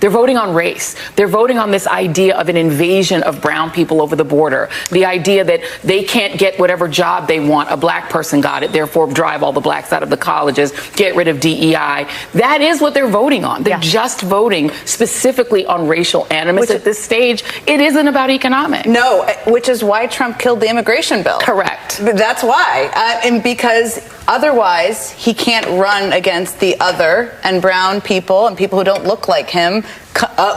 They're voting on race. They're voting on this idea of an invasion of brown people over the border. The idea that they can't get whatever job they want. A black person got it, therefore drive all the blacks out of the colleges, get rid of DEI. That is what they're voting on. They're just voting specifically on racial animus at this stage. It isn't about economics. No, which is why Trump killed the immigration bill. Correct. That's why. And because otherwise, he can't run against the other and brown people and people who don't look like him,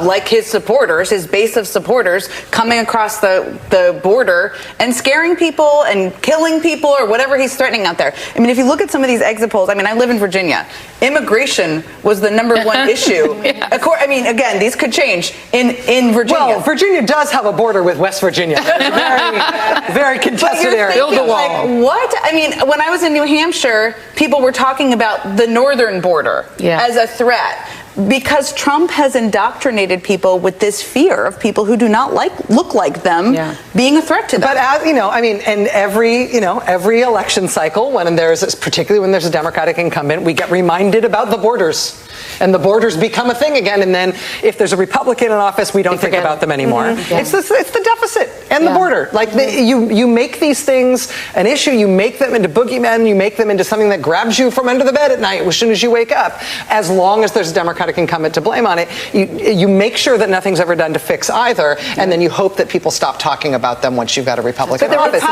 like his supporters, his base of supporters, coming across the border and scaring people and killing people or whatever he's threatening out there. I mean, if you look at some of these exit polls, I mean, I live in Virginia. Immigration was the #1 issue. I mean, again, these could change in Virginia. Well, Virginia does have a border with West Virginia. Very, very contested area. Build a wall. Like, what? I mean, when I was in New Hampshire, people were talking about the northern border as a threat. Because Trump has indoctrinated people with this fear of people who do not look like them being a threat to them. But as you know, I mean, in every election cycle, particularly when there's a Democratic incumbent, we get reminded about the borders, and the borders become a thing again. And then if there's a Republican in office, we don't think about them anymore. It's the deficit and the border. Like you make these things an issue. You make them into boogeymen. You make them into something that grabs you from under the bed at night as soon as you wake up. As long as there's a Democratic incumbent to blame on it, you make sure that nothing's ever done to fix either, and then you hope that people stop talking about them once you've got a Republican office.